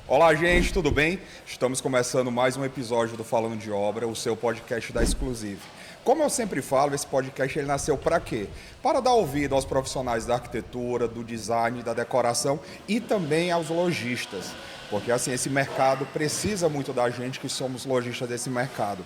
Olá, gente, tudo bem? Estamos começando mais um episódio do Falando de Obra, o seu podcast da Exclusive. Como eu sempre falo, esse podcast ele nasceu para quê? Para dar ouvido aos profissionais da arquitetura, do design, da decoração e também aos lojistas. Porque assim, esse mercado precisa muito da gente que somos lojistas desse mercado.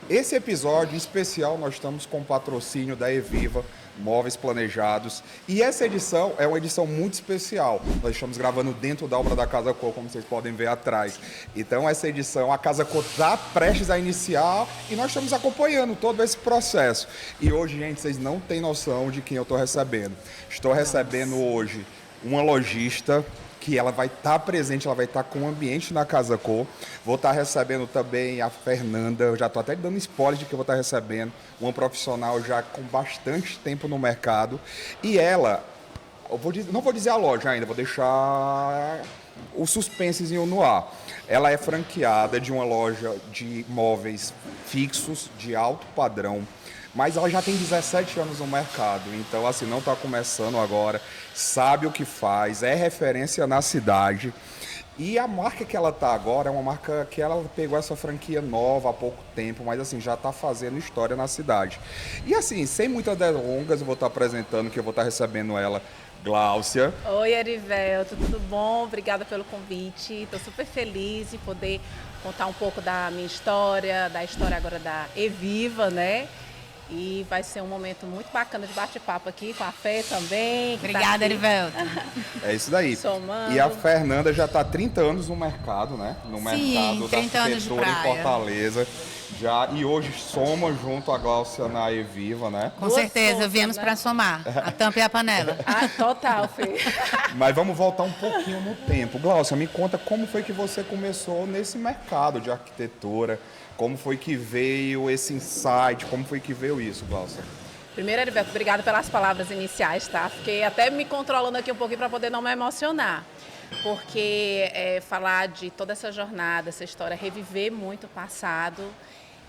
Esse episódio em especial nós estamos com o patrocínio da Eviva, Móveis Planejados. E essa edição é uma edição muito especial. Nós estamos gravando dentro da obra da Casa Cor, como vocês podem ver atrás. Então essa edição, a Casa Cor está prestes a iniciar e nós estamos acompanhando todo esse processo. E hoje, gente, vocês não têm noção de quem eu estou recebendo. Estou recebendo hoje uma lojista que ela vai estar presente, ela vai estar com o ambiente na Casa Cor. Vou estar recebendo também a Fernanda, eu já estou até dando spoiler de que eu vou estar recebendo, uma profissional já com bastante tempo no mercado. E ela, não vou dizer a loja ainda, vou deixar o suspensezinho no ar. Ela é franqueada de uma loja de móveis fixos, de alto padrão, mas ela já tem 17 anos no mercado, então assim, não está começando agora, sabe o que faz, é referência na cidade. E a marca que ela está agora é uma marca que ela pegou essa franquia nova há pouco tempo, mas assim, já está fazendo história na cidade. E assim, sem muitas delongas, eu vou estar apresentando, que eu vou estar recebendo ela, Gláucia. Oi, Erivelto, tudo bom? Obrigada pelo convite. Estou super feliz de poder contar um pouco da minha história, da história agora da Eviva, né? E vai ser um momento muito bacana de bate-papo aqui com a Fê também. Obrigada, tá Erivelto. É isso daí. Somando. E a Fernanda já está há 30 anos no mercado, né? No mercado da 30 anos de arquitetura em praia. Fortaleza. Já, e hoje soma junto a Gláucia na Eviva, né? Com Duas certeza, forças, viemos né? para somar a tampa e a panela. Ah, total, Fê. Mas vamos voltar um pouquinho no tempo. Gláucia, me conta como foi que você começou nesse mercado de arquitetura. Como foi que veio esse insight? Como foi que veio isso, Gláucia? Primeiro, Erivelto, obrigada pelas palavras iniciais, tá? Fiquei até me controlando aqui um pouquinho para poder não me emocionar. Porque falar de toda essa jornada, essa história, reviver muito o passado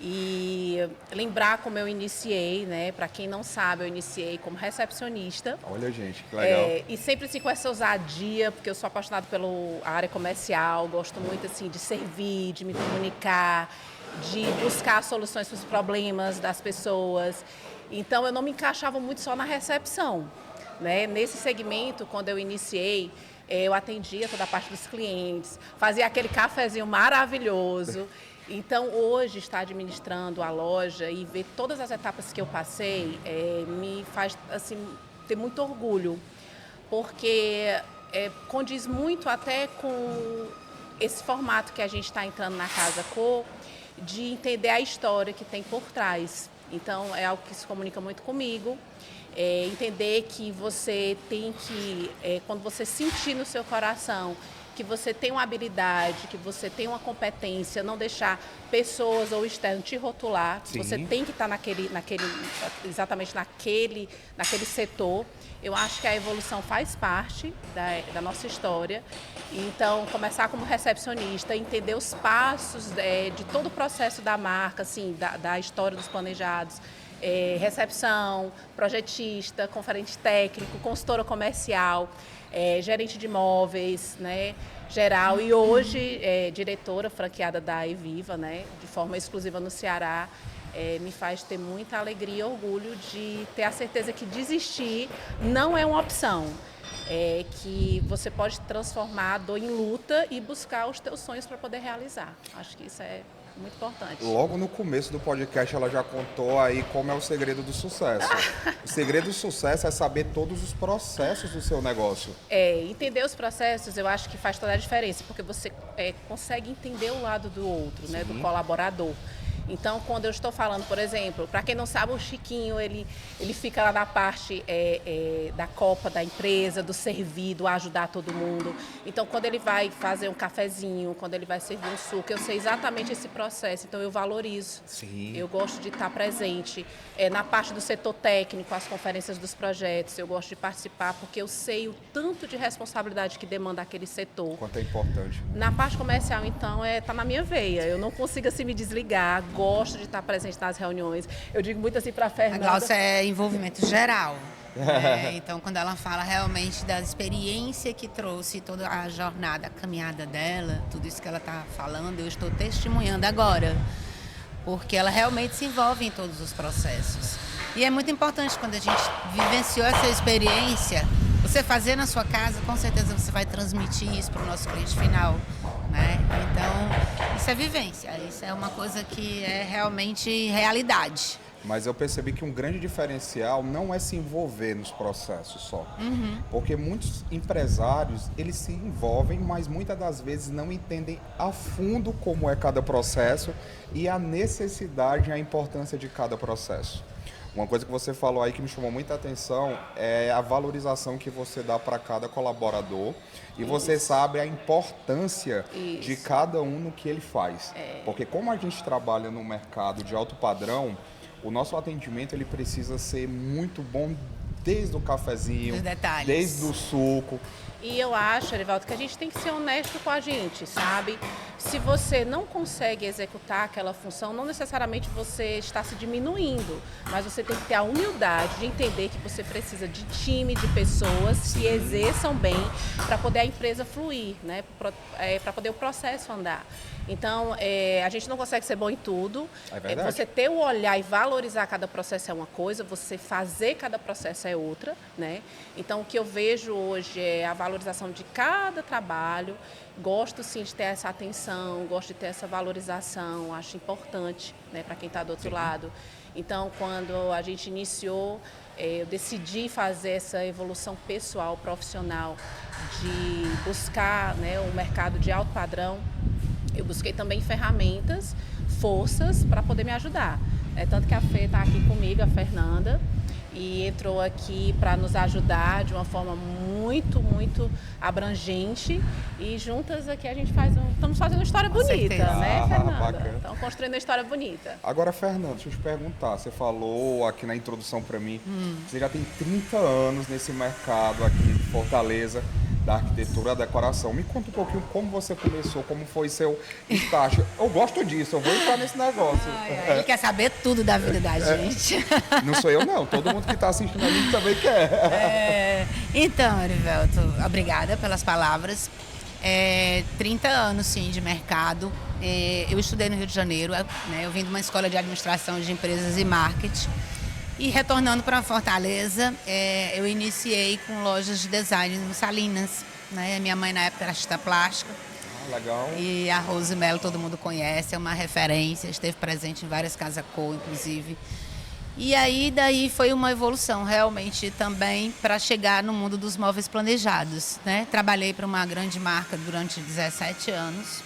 e lembrar como eu iniciei, né? Para quem não sabe, eu iniciei como recepcionista. Olha, gente, que legal. E sempre assim com essa ousadia, porque eu sou apaixonada pela área comercial, gosto muito assim de servir, de me comunicar, de buscar soluções para os problemas das pessoas. Então eu não me encaixava muito só na recepção, né? Nesse segmento, quando eu iniciei, eu atendia toda a parte dos clientes, fazia aquele cafezinho maravilhoso. Então, hoje, estar administrando a loja e ver todas as etapas que eu passei me faz assim, ter muito orgulho, porque condiz muito até com esse formato que a gente está entrando na Casa Cor, de entender a história que tem por trás. Então, é algo que se comunica muito comigo. Entender que você tem que, quando você sentir no seu coração que você tem uma habilidade, que você tem uma competência, não deixar pessoas ou externo te rotular. Sim. Você tem que estar exatamente naquele setor. Eu acho que a evolução faz parte da nossa história. Então, começar como recepcionista, entender os passos de todo o processo da marca, assim, da história dos planejados. Recepção, projetista, conferente técnico, consultora comercial, gerente de imóveis, né, geral, e hoje diretora franqueada da Eviva, né, de forma exclusiva no Ceará. Me faz ter muita alegria e orgulho de ter a certeza que desistir não é uma opção. Que você pode transformar a dor em luta e buscar os teus sonhos para poder realizar. Acho que isso é muito importante. Logo no começo do podcast, ela já contou aí como é o segredo do sucesso. O segredo do sucesso é saber todos os processos do seu negócio. Entender os processos, eu acho que faz toda a diferença, porque você consegue entender o lado do outro, né, do colaborador. Então, quando eu estou falando, por exemplo, para quem não sabe, o Chiquinho, ele fica lá na parte da copa da empresa, do servir, do ajudar todo mundo. Então, quando ele vai fazer um cafezinho, quando ele vai servir um suco, eu sei exatamente esse processo, então eu valorizo. Sim. Eu gosto de estar presente. Na parte do setor técnico, as conferências dos projetos, eu gosto de participar, porque eu sei o tanto de responsabilidade que demanda aquele setor. Quanto é importante. Né? Na parte comercial, então, tá na minha veia. Eu não consigo assim me desligar, gosto de estar presente nas reuniões. Eu digo muito assim para a A Fernanda. Gláucia é envolvimento geral. Então, quando ela fala realmente da experiência que trouxe, toda a jornada, a caminhada dela, tudo isso que ela está falando, eu estou testemunhando agora. Porque ela realmente se envolve em todos os processos. E é muito importante quando a gente vivenciou essa experiência, você fazer na sua casa, com certeza você vai transmitir isso para o nosso cliente final, né? Então, isso é vivência, isso é uma coisa que é realmente realidade. Mas eu percebi que um grande diferencial não é se envolver nos processos só. Porque muitos empresários, eles se envolvem, mas muitas das vezes não entendem a fundo como é cada processo e a necessidade e a importância de cada processo. Uma coisa que você falou aí que me chamou muita atenção é a valorização que você dá para cada colaborador e você sabe a importância de cada um no que ele faz. Porque como a gente trabalha no mercado de alto padrão, o nosso atendimento ele precisa ser muito bom desde o cafezinho, desde o suco. E eu acho, Erivaldo, que a gente tem que ser honesto com a gente, sabe? Se você não consegue executar aquela função, não necessariamente você está se diminuindo, mas você tem que ter a humildade de entender que você precisa de time, de pessoas que exerçam bem para poder a empresa fluir, né? Para poder o processo andar. Então, a gente não consegue ser bom em tudo. É verdade. Você ter o olhar e valorizar cada processo é uma coisa, você fazer cada processo é outra, né? Então, o que eu vejo hoje é a valorização de cada trabalho. Gosto, sim, de ter essa atenção, gosto de ter essa valorização, acho importante, né, para quem está do outro lado. Então, quando a gente iniciou, eu decidi fazer essa evolução pessoal, profissional, de buscar, né, um mercado de alto padrão. Eu busquei também ferramentas, forças para poder me ajudar. Tanto que a Fê está aqui comigo, a Fernanda, e entrou aqui para nos ajudar de uma forma muito, muito abrangente. E juntas aqui a gente estamos fazendo uma história bonita, né, Fernanda? Bacana. Estamos construindo uma história bonita. Agora, Fernanda, deixa eu te perguntar, você falou aqui na introdução para mim, você já tem 30 anos nesse mercado aqui de Fortaleza, da arquitetura, da decoração. Me conta um pouquinho como você começou, como foi seu estágio. Eu gosto disso, eu vou entrar nesse negócio. Ele quer saber tudo da vida da gente. Não sou eu não, todo mundo que está assistindo a gente também quer. Então, Erivelto, obrigada pelas palavras. 30 anos, sim, de mercado. Eu estudei no Rio de Janeiro, né? Eu vim de uma escola de administração de empresas e marketing. E retornando para Fortaleza, eu iniciei com lojas de design no Salinas, né? Minha mãe na época era artista plástica. Legal. E a Rose Mello todo mundo conhece, é uma referência, esteve presente em várias casas cor, inclusive. E aí daí foi uma evolução realmente também para chegar no mundo dos móveis planejados, né? Trabalhei para uma grande marca durante 17 anos.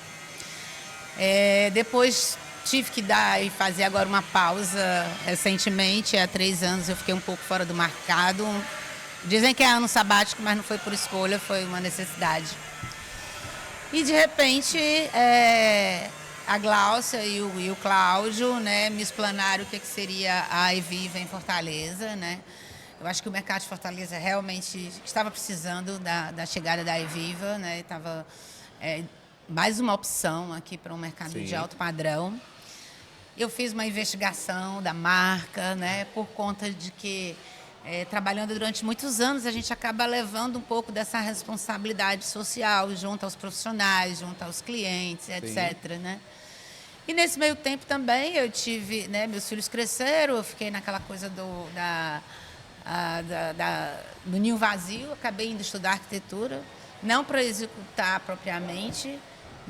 Depois tive que dar e fazer agora uma pausa recentemente, há 3 anos eu fiquei um pouco fora do mercado. Dizem que é ano sabático, mas não foi por escolha, foi uma necessidade. E de repente a Gláucia e o Cláudio, né, me explanaram o que seria a Eviva em Fortaleza, né? Eu acho que o mercado de Fortaleza realmente estava precisando da chegada da Eviva, né? Estava mais uma opção aqui para um mercado de alto padrão. Eu fiz uma investigação da marca, né, por conta de que, trabalhando durante muitos anos, a gente acaba levando um pouco dessa responsabilidade social junto aos profissionais, junto aos clientes, etc. Né? E nesse meio tempo também eu tive, né, meus filhos cresceram, eu fiquei naquela coisa do ninho vazio, acabei indo estudar arquitetura, não para executar propriamente,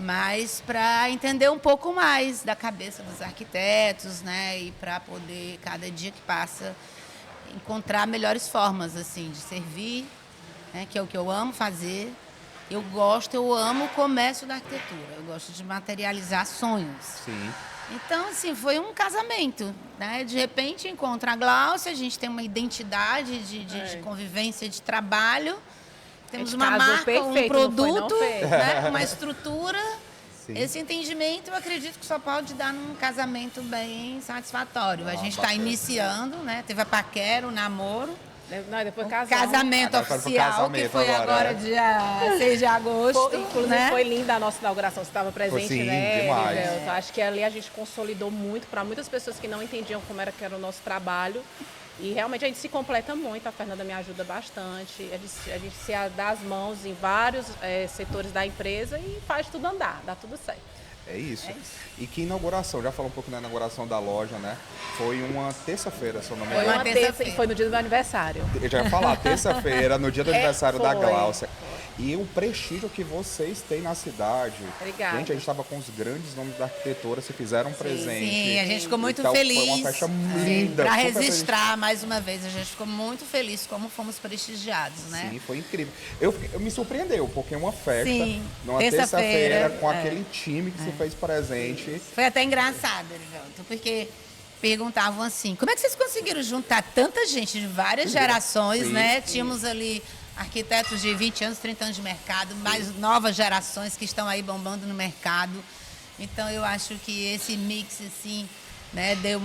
mas para entender um pouco mais da cabeça dos arquitetos, né, e para poder, cada dia que passa, encontrar melhores formas assim de servir, né, que é o que eu amo fazer. Eu amo o comércio da arquitetura, eu gosto de materializar sonhos. Sim. Então, assim, foi um casamento, né? De repente, encontra a Gláucia, a gente tem uma identidade de convivência, de trabalho. Temos uma marca, perfeito, um produto, né, uma estrutura. Sim. Esse entendimento, eu acredito que só pode dar num casamento bem satisfatório. A gente está iniciando, né? Teve a paquera, o namoro. Não, depois casamento oficial, que foi agora dia 6 de agosto. Inclusive, né? Foi linda a nossa inauguração, você estava presente, sim, né? Demais. Então, acho que ali a gente consolidou muito para muitas pessoas que não entendiam como era que era o nosso trabalho. E realmente a gente se completa muito, a Fernanda me ajuda bastante, a gente se dá as mãos em vários setores da empresa e faz tudo andar, dá tudo certo. É isso. E que inauguração, já falou um pouco da inauguração da loja, né? Foi uma terça-feira, se eu não me Foi engano. uma terça e foi no dia do meu aniversário. Eu já ia falar, terça-feira, no dia do aniversário da foi. Gláucia. E o prestígio que vocês têm na cidade. Obrigada. Gente, a gente estava com os grandes nomes da arquitetura, se fizeram um presente. Sim, a gente ficou muito Então, feliz. Foi uma festa linda. Para super registrar mais uma vez, a gente ficou muito feliz como fomos prestigiados, né? Sim, foi incrível. Eu me surpreendeu, porque uma festa, Sim, numa terça-feira, terça-feira, com aquele time que se fez presente. Foi até engraçado, Erivelto, porque perguntavam assim, como é que vocês conseguiram juntar tanta gente de várias gerações, Sim, né? sim. Tínhamos ali arquitetos de 20 anos, 30 anos de mercado, mais novas gerações que estão aí bombando no mercado. Então, eu acho que esse mix, assim, né, deu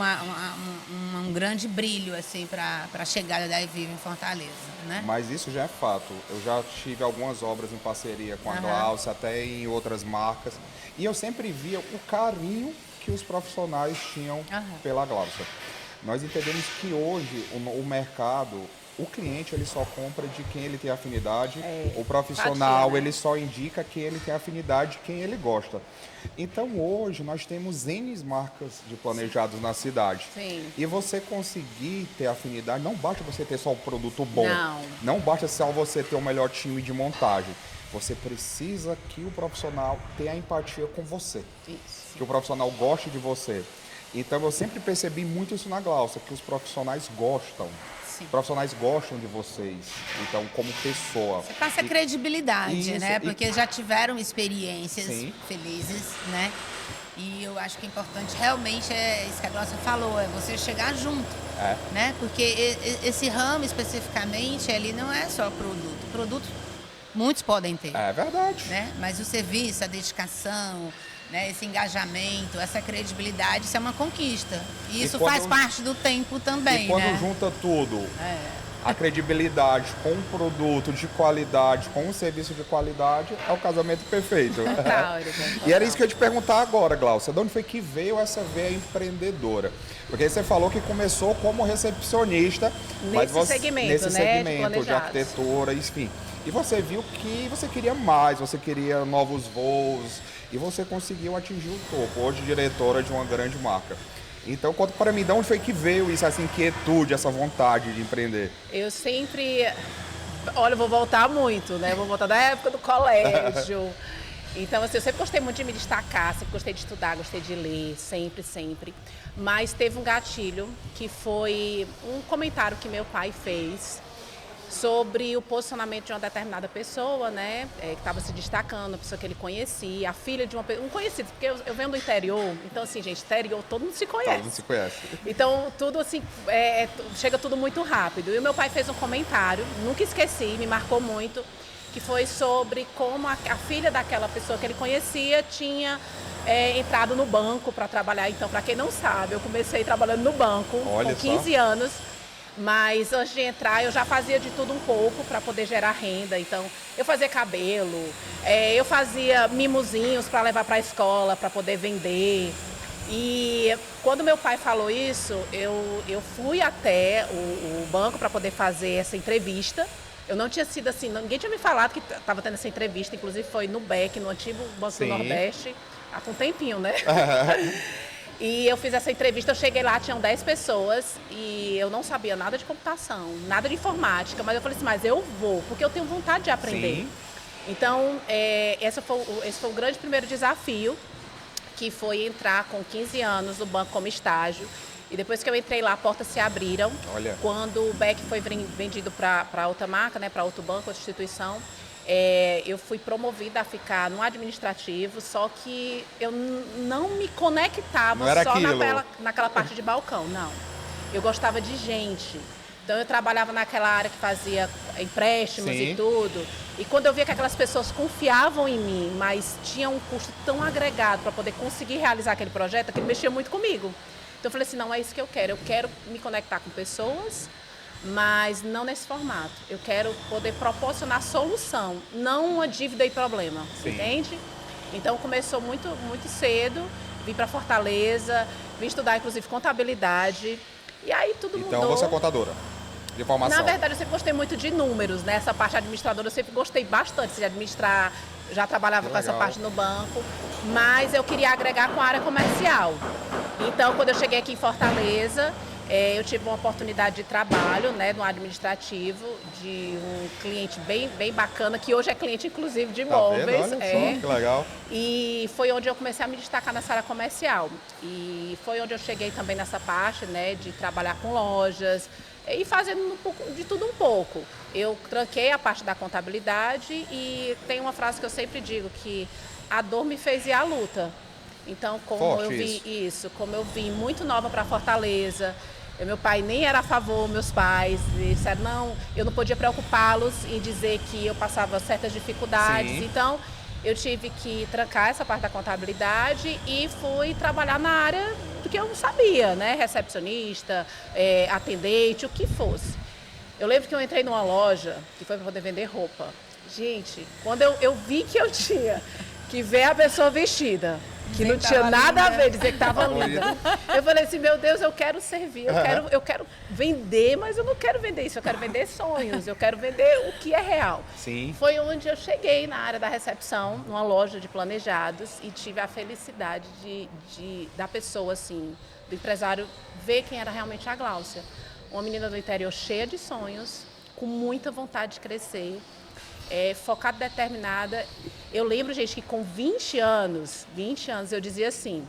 um grande brilho, assim, para a chegada da Evive em Fortaleza, né? Mas isso já é fato. Eu já tive algumas obras em parceria com a Gláucia, até em outras marcas. E eu sempre via o carinho que os profissionais tinham pela Gláucia. Nós entendemos que hoje o mercado, o cliente, ele só compra de quem ele tem afinidade. O profissional, empatia, né? ele só indica quem ele tem afinidade, quem ele gosta. Então, hoje, nós temos N marcas de planejados na cidade. Sim. E você conseguir ter afinidade, não basta você ter só o produto bom. Não. Não basta só você ter o melhor time de montagem. Você precisa que o profissional tenha empatia com você. Isso. Que o profissional goste de você. Então, eu sempre percebi muito isso na Gláucia, que os profissionais gostam. Sim. Os profissionais gostam de vocês, então, como pessoa. Você passa credibilidade, Isso, né? e- Porque já tiveram experiências Sim. felizes, né? E eu acho que é importante realmente é isso que a Gláucia falou, é você chegar junto, né? Porque esse ramo especificamente, ele não é só produto. Produto muitos podem ter, É verdade. né? Mas o serviço, a dedicação, né? Esse engajamento, essa credibilidade, isso é uma conquista. E isso quando- faz parte do tempo também, E quando né? junta tudo, a credibilidade com um produto de qualidade, com um serviço de qualidade, é o casamento perfeito. Total, Erivelto, E era total. isso que eu ia te perguntar agora, Gláucia. De onde foi que veio essa veia empreendedora? Porque você falou que começou como recepcionista. mas Nesse segmento, né, de segmento de planejados. arquitetura, enfim. E você viu que você queria mais, você queria novos voos. E você conseguiu atingir o topo. Hoje, diretora de uma grande marca. Então, conta para mim, de onde foi que veio isso, essa inquietude, essa vontade de empreender? Eu sempre... Olha, eu vou voltar muito, né? Eu vou voltar da época do colégio. Então, assim, eu sempre gostei muito de me destacar, sempre gostei de estudar, gostei de ler, sempre, sempre. Mas teve um gatilho, que foi um comentário que meu pai fez sobre o posicionamento de uma determinada pessoa, né, que estava se destacando, uma pessoa que ele conhecia, a filha de um conhecido, porque eu venho do interior, então assim, gente, interior todo mundo se conhece. Todo mundo se conhece. Então, tudo assim, chega tudo muito rápido. E o meu pai fez um comentário, nunca esqueci, me marcou muito, que foi sobre como a filha daquela pessoa que ele conhecia tinha entrado no banco para trabalhar. Então, para quem não sabe, eu comecei trabalhando no banco Olha com só. 15 anos. Mas antes de entrar, eu já fazia de tudo um pouco para poder gerar renda. Então, eu fazia cabelo, eu fazia mimozinhos para levar para a escola, para poder vender. E quando meu pai falou isso, eu fui até o banco para poder fazer essa entrevista. Eu não tinha sido assim, ninguém tinha me falado que estava tendo essa entrevista, inclusive foi no BEC, no antigo Banco Sim. do Nordeste, há um tempinho, né? E eu fiz essa entrevista, eu cheguei lá, tinham 10 pessoas e eu não sabia nada de computação, nada de informática, mas eu falei assim, mas eu vou, porque eu tenho vontade de aprender. Sim. Então, esse foi o grande primeiro desafio, que foi entrar com 15 anos no banco como estágio. E depois que eu entrei lá, portas se abriram. Olha. Quando o BEC foi vendido para outra marca, né, para outro banco, outra instituição, eu fui promovida a ficar no administrativo, só que eu não me conectava Não era só aquilo. naquela parte de balcão, não. Eu gostava de gente. Então eu trabalhava naquela área que fazia empréstimos Sim. e tudo. E quando eu via que aquelas pessoas confiavam em mim, mas tinham um custo tão agregado para poder conseguir realizar aquele projeto, aquilo mexia muito comigo. Então eu falei assim, não, é isso que eu quero. Eu quero me conectar com pessoas, mas não nesse formato. Eu quero poder proporcionar solução, não uma dívida e problema, Sim. entende? Então começou muito, muito cedo, vim para Fortaleza, vim estudar inclusive contabilidade E aí tudo Então mudou. você é contadora de formação. Na verdade, eu sempre gostei muito de números, né? Essa parte administradora eu sempre gostei bastante de administrar, já trabalhava com essa parte no banco, mas eu queria agregar com a área comercial. Então, quando eu cheguei aqui em Fortaleza, eu tive uma oportunidade de trabalho, né, no administrativo, de um cliente bem bacana, que hoje é cliente, inclusive, de imóveis. Tá vendo? Olha só, que legal. E foi onde eu comecei a me destacar nessa área comercial. E foi onde eu cheguei também nessa parte, né, de trabalhar com lojas e fazendo de tudo um pouco. Eu tranquei a parte da contabilidade e tem uma frase que eu sempre digo, que a dor me fez ir à luta. Então, como eu vim muito nova para Fortaleza, meu pai nem era a favor, meus pais disseram, não, eu não podia preocupá-los e dizer que eu passava certas dificuldades. Sim. Então, eu tive que trancar essa parte da contabilidade e fui trabalhar na área do que eu sabia, né? Recepcionista, atendente, o que fosse. Eu lembro que eu entrei numa loja que foi para poder vender roupa. Gente, quando eu vi que eu tinha que ver a pessoa vestida, que não tinha nada a ver, dizer que estava linda. Eu falei assim, meu Deus, eu quero servir, eu quero vender, mas eu não quero vender isso, eu quero vender sonhos, eu quero vender o que é real. Sim. Foi onde eu cheguei na área da recepção, numa loja de planejados, e tive a felicidade da pessoa, assim, do empresário, ver quem era realmente a Gláucia. Uma menina do interior cheia de sonhos, com muita vontade de crescer, focada, determinada. Eu lembro, gente, que com 20 anos eu dizia assim,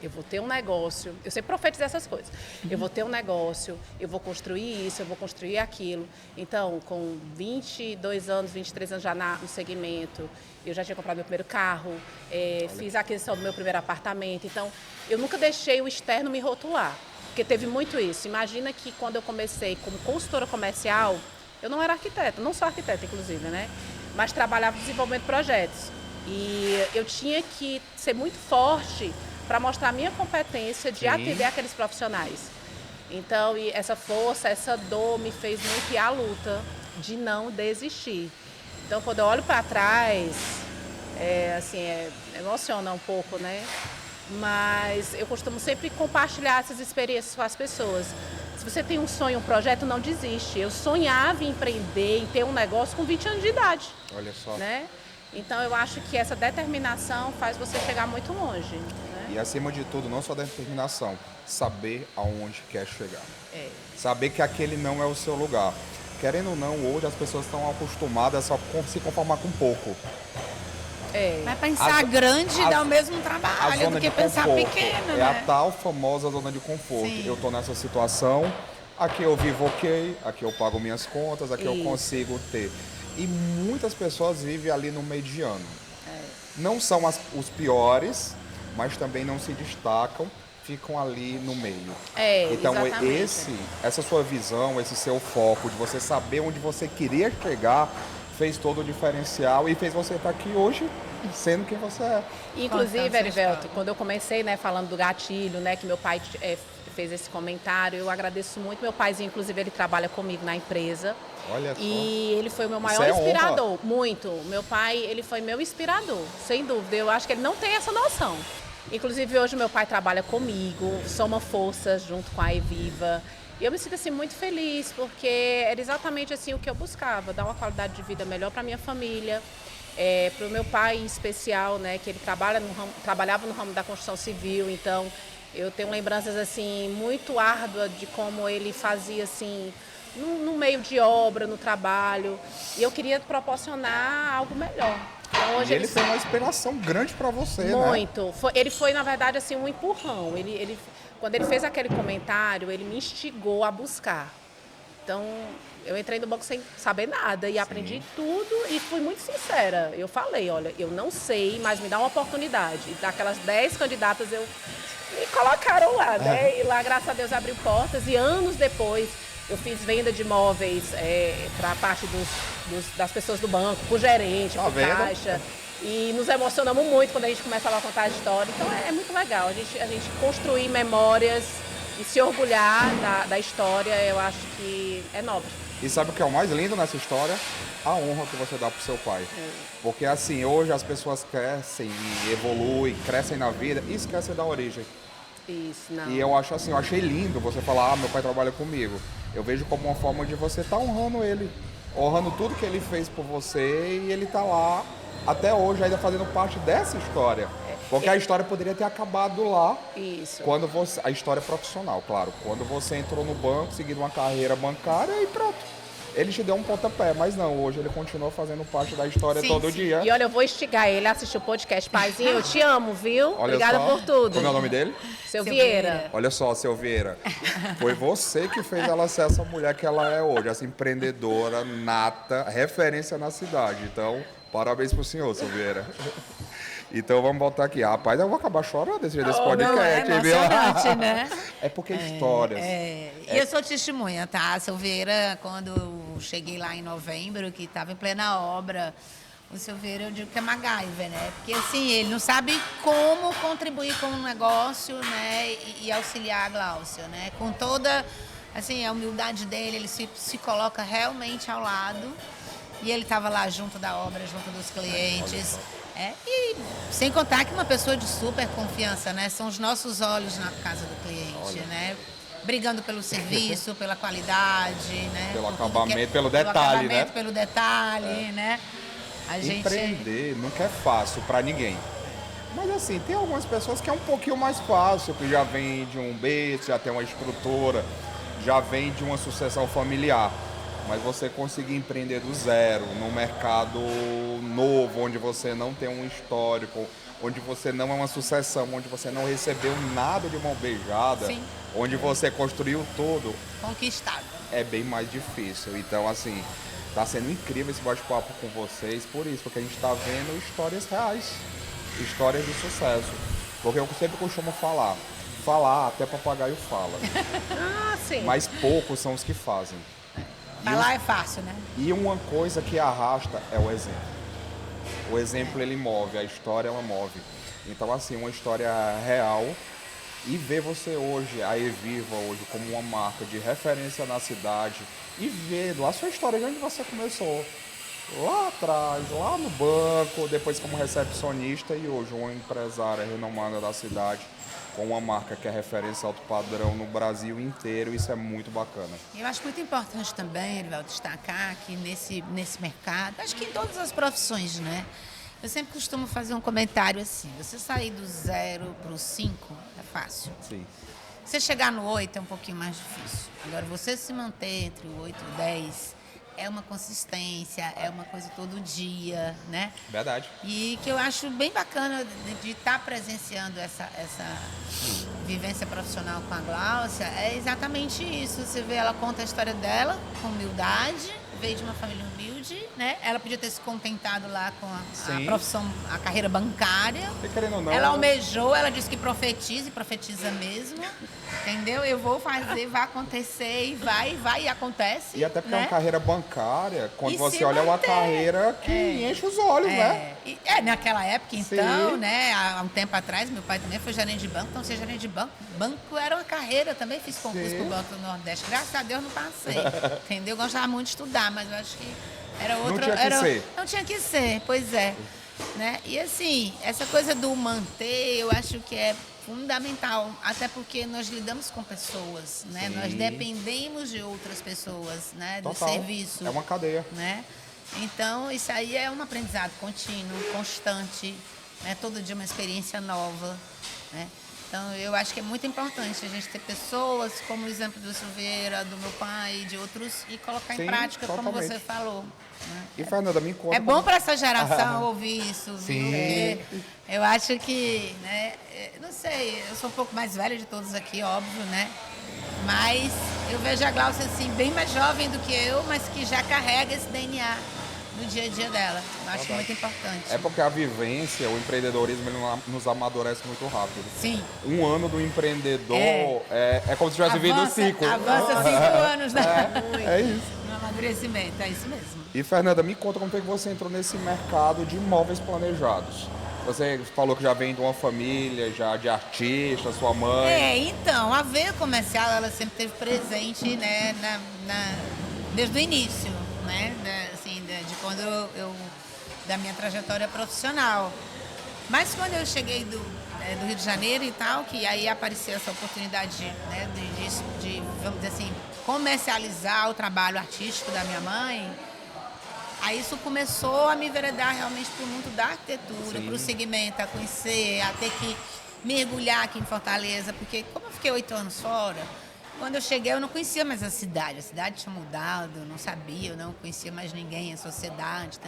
eu vou ter um negócio, eu sempre profetizei essas coisas, eu vou ter um negócio, eu vou construir isso, eu vou construir aquilo. Então, com 22 anos, 23 anos já no segmento, eu já tinha comprado meu primeiro carro, fiz a aquisição do meu primeiro apartamento. Então, eu nunca deixei o externo me rotular, porque teve muito isso. Imagina que quando eu comecei como consultora comercial, eu não era arquiteta, não sou arquiteta, inclusive, né? Mas trabalhava no desenvolvimento de projetos. E eu tinha que ser muito forte para mostrar a minha competência de atender aqueles profissionais. Então, essa força, essa dor me fez muito ir à luta de não desistir. Então, quando eu olho para trás, emociona um pouco, né? Mas eu costumo sempre compartilhar essas experiências com as pessoas. Se você tem um sonho, um projeto, não desiste. Eu sonhava em empreender, em ter um negócio com 20 anos de idade. Olha só. Né? Então, eu acho que essa determinação faz você chegar muito longe. Né? E, acima de tudo, não só determinação, saber aonde quer chegar. Saber que aquele não é o seu lugar. Querendo ou não, hoje as pessoas estão acostumadas a se conformar com pouco. Mas pensar grande dá o mesmo trabalho do que pensar pequeno, né? É a tal famosa zona de conforto. Sim. Eu estou nessa situação, aqui eu vivo ok, aqui eu pago minhas contas, aqui eu consigo ter. E muitas pessoas vivem ali no mediano. Não são os piores, mas também não se destacam, ficam ali no meio. Então, essa sua visão, esse seu foco de você saber onde você queria chegar, fez todo o diferencial e fez você estar aqui hoje sendo quem você é. Inclusive, Erivelto, quando eu comecei, né, falando do gatilho, né, que meu pai fez esse comentário, eu agradeço muito. Meu paizinho, inclusive, ele trabalha comigo na empresa. Olha só. E ele foi o meu maior inspirador. Honra. Muito. Meu pai, ele foi meu inspirador, sem dúvida. Eu acho que ele não tem essa noção. Inclusive, hoje meu pai trabalha comigo, soma forças junto com a Eviva. E eu me sinto assim muito feliz, porque era exatamente assim o que eu buscava, dar uma qualidade de vida melhor para minha família, para o meu pai em especial, né, que ele trabalhava no ramo da construção civil. Então eu tenho lembranças assim muito árduas de como ele fazia assim no meio de obra, no trabalho, e eu queria proporcionar algo melhor. Então, hoje ele tem uma inspiração grande para você, muito. Né? Ele foi, na verdade, assim, um empurrão. Quando ele fez aquele comentário, ele me instigou a buscar. Então, eu entrei no banco sem saber nada e aprendi tudo e fui muito sincera. Eu falei, olha, eu não sei, mas me dá uma oportunidade. E daquelas 10 candidatas, me colocaram lá, né? E lá, graças a Deus, abriu portas. E anos depois, eu fiz venda de imóveis para a parte das pessoas do banco, para o gerente, para o caixa. E nos emocionamos muito quando a gente começa a contar a história. Então é muito legal a gente construir memórias e se orgulhar da história. Eu acho que é nobre. E sabe o que é o mais lindo nessa história? A honra que você dá pro seu pai. Porque assim, hoje as pessoas crescem e evoluem, crescem na vida e esquecem da origem. Isso, não. E eu acho assim, eu achei lindo você falar, meu pai trabalha comigo. Eu vejo como uma forma de você estar honrando ele. Honrando tudo que ele fez por você e ele tá lá até hoje ainda fazendo parte dessa história. Porque a história poderia ter acabado lá. Isso. Quando você, a história profissional, claro. Quando você entrou no banco, seguindo uma carreira bancária e pronto. Ele te deu um pontapé, mas não, hoje ele continua fazendo parte da história todo dia. E olha, eu vou instigar ele a assistir o podcast. Paizinho, eu te amo, viu? Olha Obrigada só, por tudo. Como é o nome dele? Seu Vieira. Olha só, seu Vieira. Foi você que fez ela ser essa mulher que ela é hoje, essa empreendedora, nata, referência na cidade. Então, parabéns pro senhor, seu Vieira. Então vamos voltar aqui. Rapaz, eu vou acabar chorando desse podcast. Não, é emocionante, né? É porque histórias. E eu sou testemunha, tá? Silveira, quando eu cheguei lá em novembro, que estava em plena obra, o Silveira, eu digo que é MacGyver, né? Porque, assim, ele não sabe como contribuir com o negócio, né? E auxiliar a Gláucia, né? Com toda, assim, a humildade dele, ele se coloca realmente ao lado. E ele estava lá junto da obra, junto dos clientes. E sem contar que uma pessoa de super confiança, né? São os nossos olhos na casa do cliente, né? Brigando pelo serviço, pela qualidade, né? Pelo acabamento, pelo detalhe, né? Pelo detalhe, né? A gente... Empreender nunca é fácil para ninguém. Mas assim, tem algumas pessoas que é um pouquinho mais fácil, que já vem de um berço, já tem uma estrutura, já vem de uma sucessão familiar. Mas você conseguir empreender do zero, num mercado novo, onde você não tem um histórico, onde você não é uma sucessão, onde você não recebeu nada de mão beijada, Sim. onde você construiu tudo, Conquistado. é bem mais difícil. Então, assim, tá sendo incrível esse bate-papo com vocês, por isso, porque a gente tá vendo histórias reais, histórias de sucesso. Porque eu sempre costumo falar, até papagaio fala. Ah, sim. Mas poucos são os que fazem. Falar é fácil, né? E uma coisa que arrasta é o exemplo. O exemplo ele move, a história ela move. Então assim, uma história real e ver você hoje, a Eviva hoje como uma marca de referência na cidade e vendo a sua história de onde você começou. Lá atrás, lá no banco, depois como recepcionista e hoje uma empresária renomada da cidade com uma marca que é referência alto padrão no Brasil inteiro, isso é muito bacana. Eu acho muito importante também, Erivaldo, destacar que nesse mercado, acho que em todas as profissões, né? Eu sempre costumo fazer um comentário assim, você sair do 0 para o 5 é fácil. Sim. Você chegar no 8 é um pouquinho mais difícil. Agora, você se manter entre o 8 e o 10 é uma consistência, é uma coisa todo dia, né? Verdade. E que eu acho bem bacana de estar presenciando essa vivência profissional com a Gláucia, é exatamente isso. Você vê, ela conta a história dela com humildade, veio de uma família humilde, né? Ela podia ter se contentado lá com a profissão, a carreira bancária. E querendo ou não, Ela almejou, ela disse que profetiza e profetiza mesmo, entendeu? Eu vou fazer, vai acontecer e vai e acontece. E até porque né? é uma carreira bancária, quando E você se olha, é uma manter. carreira que enche os olhos, né? Naquela época, então, Sim. né? Há um tempo atrás, meu pai também foi gerente de banco, então ser gerente de banco. Banco era uma carreira, também fiz concurso Sim. pro Banco do Nordeste. Graças a Deus não passei. Entendeu? Eu gostava muito de estudar, mas eu acho que era outra. Não tinha que ser. Não tinha que ser, pois é. Né? E assim, essa coisa do manter, eu acho que é fundamental, até porque nós lidamos com pessoas, né? Sim. Nós dependemos de outras pessoas, né? Total. Do serviço. É uma cadeia. Né? Então, isso aí é um aprendizado contínuo, constante, né? Todo dia uma experiência nova, né? Então, eu acho que é muito importante a gente ter pessoas, como o exemplo do Silveira, do meu pai, de outros, e colocar Sim, em prática, como totalmente. você falou. Né? E Fernanda, me conta. É bom para essa geração ouvir isso, Sim. viu? Porque eu acho que, né, não sei, eu sou um pouco mais velha de todos aqui, óbvio, né? Mas eu vejo a Gláucia assim, bem mais jovem do que eu, mas que já carrega esse DNA no dia a dia dela. Eu acho muito importante. É porque a vivência, o empreendedorismo, ele nos amadurece muito rápido. Sim. Um ano do empreendedor é como se tivesse vivido um ciclo. Avança 5 anos, né? É isso. No amadurecimento, é isso mesmo. E Fernanda, me conta como foi que você entrou nesse mercado de imóveis planejados. Você falou que já vem de uma família, já de artista, sua mãe. Então, a veia comercial, ela sempre esteve presente, né, desde o início, né, de quando da minha trajetória profissional. Mas quando eu cheguei do Rio de Janeiro e tal, que aí apareceu essa oportunidade, né, de, vamos dizer assim, comercializar o trabalho artístico da minha mãe. Aí isso começou a me enveredar realmente para o mundo da arquitetura, para o segmento, a conhecer, a ter que mergulhar aqui em Fortaleza, porque como eu fiquei 8 anos fora, quando eu cheguei eu não conhecia mais a cidade tinha mudado, eu não sabia, eu não conhecia mais ninguém, a sociedade,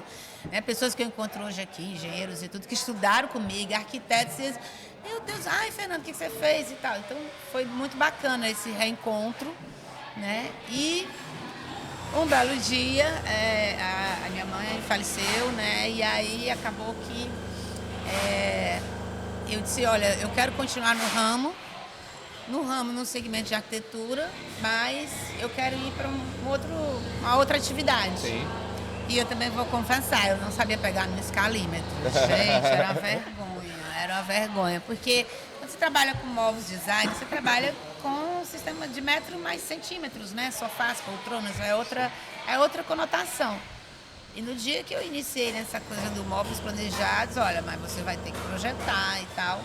né? Pessoas que eu encontro hoje aqui, engenheiros e tudo, que estudaram comigo, arquitetos, e eles, meu Deus, ai Fernando, o que você fez e tal. Então foi muito bacana esse reencontro, né? E um belo dia, a minha mãe faleceu, né? E aí acabou que eu disse, olha, eu quero continuar no ramo, no segmento de arquitetura, mas eu quero ir para uma outra atividade. Sim. E eu também vou confessar, eu não sabia pegar no escalímetro. Gente, era uma vergonha, porque quando você trabalha com móveis design, você trabalha com um sistema de metro mais centímetros, né? Sofás, poltronas, é outra conotação. E no dia que eu iniciei nessa coisa do móveis planejados, olha, mas você vai ter que projetar e tal.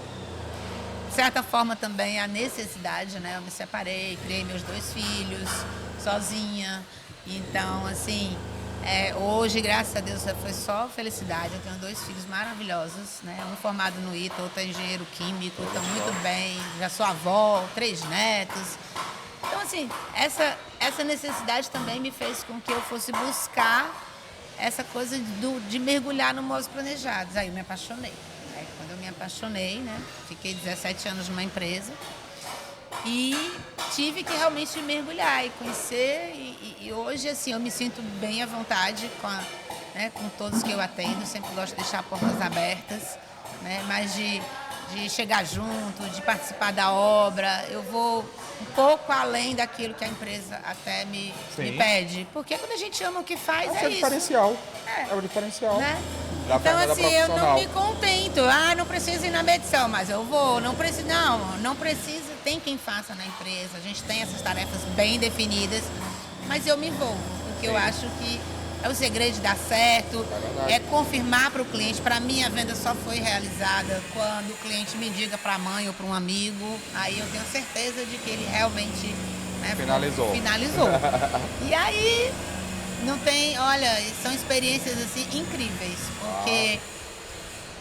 De certa forma também a necessidade, né? Eu me separei, criei meus 2 filhos sozinha. Então, assim, hoje, graças a Deus, foi só felicidade. Eu tenho 2 filhos maravilhosos, né? Um formado no ITA, outro é engenheiro químico, estão muito bem. Já sou avó, 3 netos. Então, assim, essa necessidade também me fez com que eu fosse buscar essa coisa de mergulhar no móveis planejados. Aí eu me apaixonei. Quando eu me apaixonei, né? Fiquei 17 anos numa empresa e tive que realmente mergulhar e conhecer. E hoje, assim, eu me sinto bem à vontade com todos que eu atendo. Sempre gosto de deixar portas abertas, né? Mas de chegar junto, de participar da obra. Eu vou um pouco além daquilo que a empresa até me pede. Porque quando a gente ama o que faz, é isso. Diferencial. É o diferencial. Né? Da então, Fernanda assim, eu não profissional. me contento. Não preciso ir na medição, mas eu vou. Não precisa. Tem quem faça na empresa. A gente tem essas tarefas bem definidas, mas eu me envolvo, porque eu acho que é o segredo de dar certo, é confirmar para o cliente. Para mim, a venda só foi realizada quando o cliente me diga para a mãe ou para um amigo. Aí eu tenho certeza de que ele realmente, né, finalizou. E aí, não tem, olha, são experiências assim incríveis, porque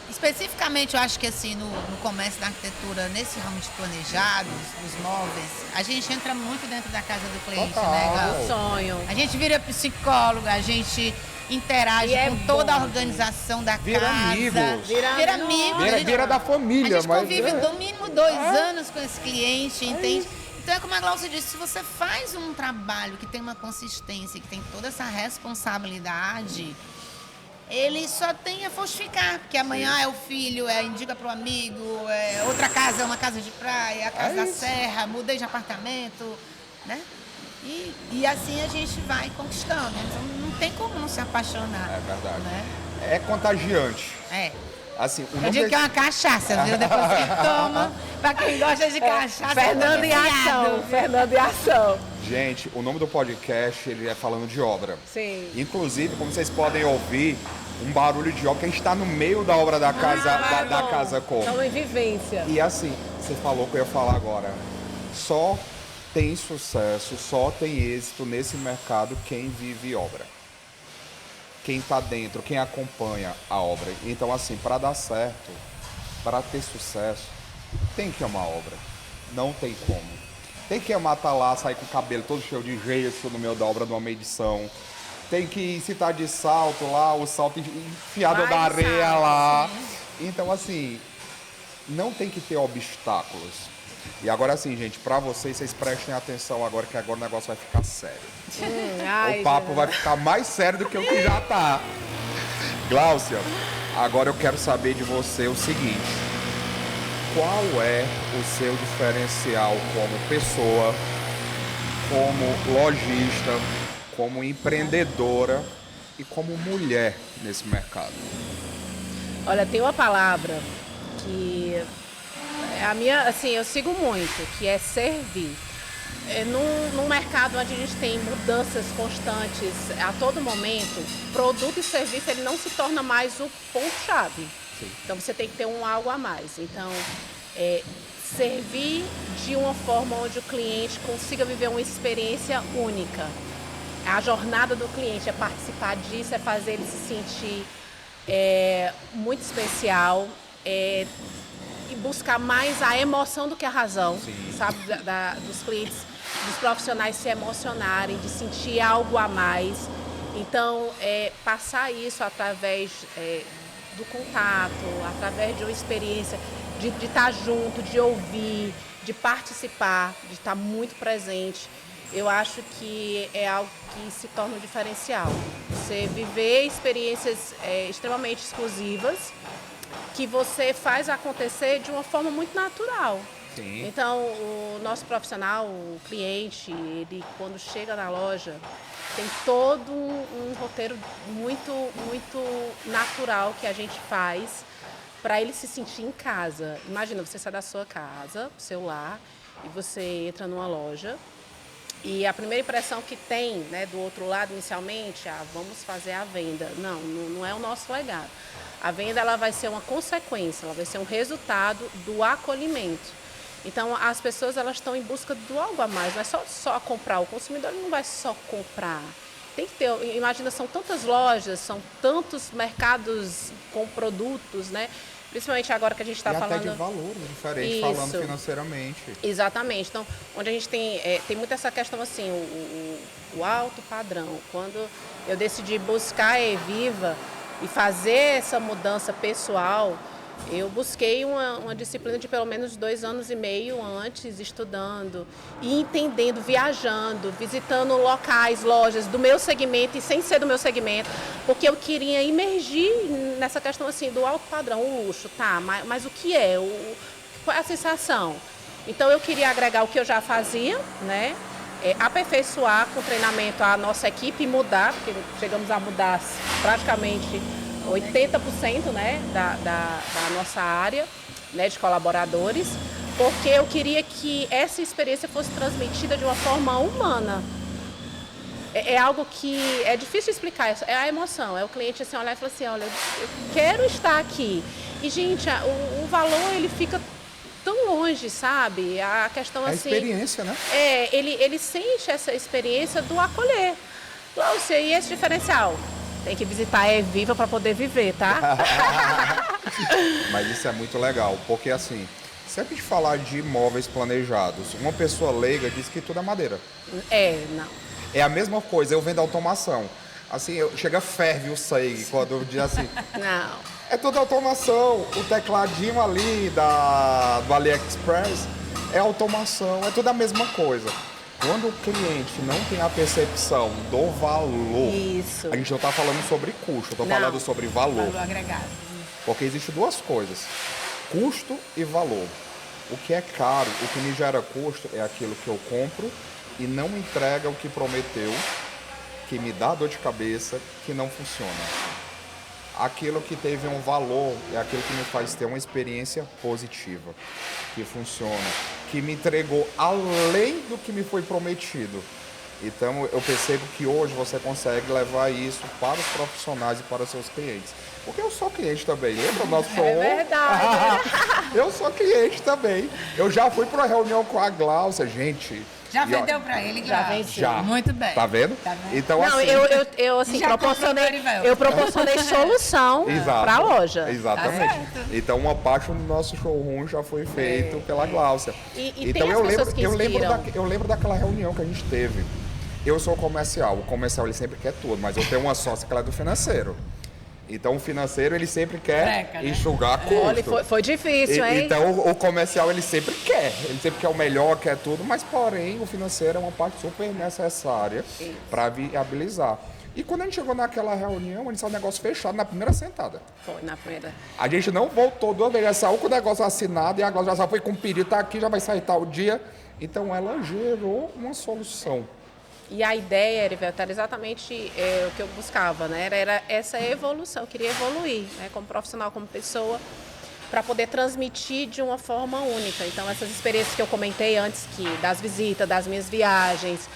especificamente eu acho que assim no comércio da arquitetura, nesse ramo de planejados, dos móveis, a gente entra muito dentro da casa do cliente, né, Gal? Sonho. A gente vira psicóloga, a gente interage com toda a organização da Vira casa. amigos. Vira amigos. Vira da família. A gente convive no mínimo 2 anos com esse cliente, entende? Então é como a Glaucia disse, se você faz um trabalho que tem uma consistência, que tem toda essa responsabilidade, ele só tem a fortificar, porque amanhã é o filho, indica para o amigo, outra casa é uma casa de praia, a casa da serra, mudei de apartamento, né? E assim a gente vai conquistando. Então não tem como não se apaixonar. É verdade. Né? É contagiante. Assim, Eu digo que é uma cachaça, viu? Depois que toma, pra quem gosta de cachaça. Fernando em ação. Fernando em ação. Gente, o nome do podcast, ele é falando de obra. Sim. Inclusive, como vocês podem ouvir, um barulho de obra, que a gente está no meio da obra da casa, da Casa Como. Estamos em vivência. E assim, você falou que eu ia falar agora, só tem sucesso, só tem êxito nesse mercado quem vive obra. Quem está dentro, quem acompanha a obra. Então, assim, para dar certo, para ter sucesso, tem que amar a obra. Não tem como. Tem que amar estar lá, sair com o cabelo todo cheio de gesso no meio da obra, numa medição. Tem que, se tá de salto lá, o salto enfiado da areia lá. Então, assim, não tem que ter obstáculos. E agora, assim, gente, para vocês prestem atenção agora, que agora o negócio vai ficar sério. O papo vai ficar mais sério do que o que já tá. Glaucia, agora eu quero saber de você o seguinte. Qual é o seu diferencial como pessoa, como lojista, como empreendedora e como mulher nesse mercado? Olha, tem uma palavra que a minha, assim, eu sigo muito, que é servir. Num mercado onde a gente tem mudanças constantes a todo momento, produto e serviço ele não se torna mais o ponto-chave. Então você tem que ter algo a mais. Então servir de uma forma onde o cliente consiga viver uma experiência única. A jornada do cliente é participar disso, é fazer ele se sentir muito especial, e buscar mais a emoção do que a razão, sabe, dos clientes, dos profissionais se emocionarem, de sentir algo a mais. Então, passar isso através do contato, através de uma experiência, de estar junto, de ouvir, de participar, de estar muito presente, eu acho que é algo que se torna um diferencial. Você viver experiências extremamente exclusivas, que você faz acontecer de uma forma muito natural. Sim. Então, o nosso profissional, o cliente, ele quando chega na loja, tem todo um roteiro muito, muito natural que a gente faz para ele se sentir em casa. Imagina, você sai da sua casa, do seu lar, e você entra numa loja, e a primeira impressão que tem, né, do outro lado, inicialmente, vamos fazer a venda. Não é o nosso legado. A venda ela vai ser uma consequência, ela vai ser um resultado do acolhimento. Então, as pessoas elas estão em busca do algo a mais, não é só comprar. O consumidor não vai só comprar. Tem que ter, imagina, são tantas lojas, são tantos mercados com produtos, né? Principalmente agora que a gente está falando... até de valores diferentes, falando financeiramente. Exatamente. Então, onde a gente tem muito essa questão assim, o alto padrão. Quando eu decidi buscar a Eviva e fazer essa mudança pessoal, eu busquei uma disciplina de pelo menos 2 anos e meio antes, estudando e entendendo, viajando, visitando locais, lojas do meu segmento e sem ser do meu segmento, porque eu queria imergir nessa questão assim do alto padrão, o luxo, tá? Mas o que é? Qual é a sensação? Então eu queria agregar o que eu já fazia, né? Aperfeiçoar com treinamento a nossa equipe e mudar, porque chegamos a mudar praticamente 80%, né, da nossa área, né, de colaboradores, porque eu queria que essa experiência fosse transmitida de uma forma humana. É algo que é difícil explicar, é a emoção, é o cliente assim, olhar e falar assim, olha, eu quero estar aqui. E, gente, o valor, ele fica tão longe, sabe? A questão assim... É a experiência, né? Ele sente essa experiência do acolher. Cláudia, e esse diferencial? Tem que visitar a Eviva para poder viver, tá? Mas isso é muito legal, porque assim, sempre de falar de imóveis planejados, uma pessoa leiga diz que tudo é madeira. Não. É a mesma coisa, eu vendo automação. Assim, chega ferve o sangue quando eu digo assim. Não. É tudo automação. O tecladinho ali do AliExpress é automação, é tudo a mesma coisa. Quando o cliente não tem a percepção do valor, isso. A gente não está falando sobre custo, eu estou falando sobre valor. Valor agregado. Porque existem 2 coisas, custo e valor. O que é caro, o que me gera custo é aquilo que eu compro e não entrega o que prometeu, que me dá dor de cabeça, que não funciona. Aquilo que teve um valor é aquilo que me faz ter uma experiência positiva, que funciona, que me entregou além do que me foi prometido. Então, eu percebo que hoje você consegue levar isso para os profissionais e para os seus clientes. Porque eu sou cliente também, lembra o nosso show? É verdade. Eu sou cliente também. Eu já fui para uma reunião com a Glaucia, gente. Já vendeu para ele, Já Glaucia? vendi. Já. Muito bem. Tá vendo? Tá vendo? Então, Não, assim... eu assim, Já proporcionei solução para a loja. Exatamente. Tá certo. Então, uma parte do nosso showroom já foi feito pela Glaucia. E então, tem as pessoas que inspiram. eu lembro daquela reunião que a gente teve. Eu sou comercial. O comercial, ele sempre quer tudo, mas eu tenho uma sócia que ela é do financeiro. Então, o financeiro, ele sempre quer Breca, né? enxugar custo. Olha, foi difícil, hein? Então, o comercial, ele sempre quer o melhor, quer tudo, mas, porém, o financeiro é uma parte super necessária para viabilizar. E quando a gente chegou naquela reunião, a gente saiu o negócio fechado na primeira sentada. Foi na primeira. A gente não voltou 2 vezes, já saiu com o negócio assinado e a Glaucia já foi com o pedido, tá aqui, já vai sair tal dia. Então, ela gerou uma solução. E a ideia, Erivelto, era exatamente o que eu buscava, né? Era essa evolução, eu queria evoluir, né? Como profissional, como pessoa, para poder transmitir de uma forma única. Então, essas experiências que eu comentei antes, das visitas, das minhas viagens,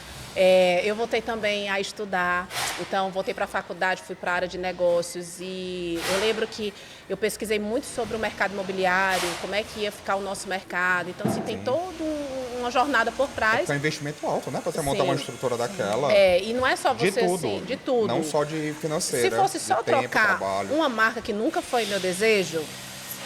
Eu voltei também a estudar, então voltei para a faculdade, fui para a área de negócios e eu lembro que eu pesquisei muito sobre o mercado imobiliário, como é que ia ficar o nosso mercado. Então, assim, tem toda uma jornada por trás. É um investimento alto, né? Para você montar Sim. uma estrutura daquela. E não é só você, De tudo. assim, de tudo. Não só de financeira. Se fosse só de tempo, trocar trabalho. uma marca que nunca foi meu desejo,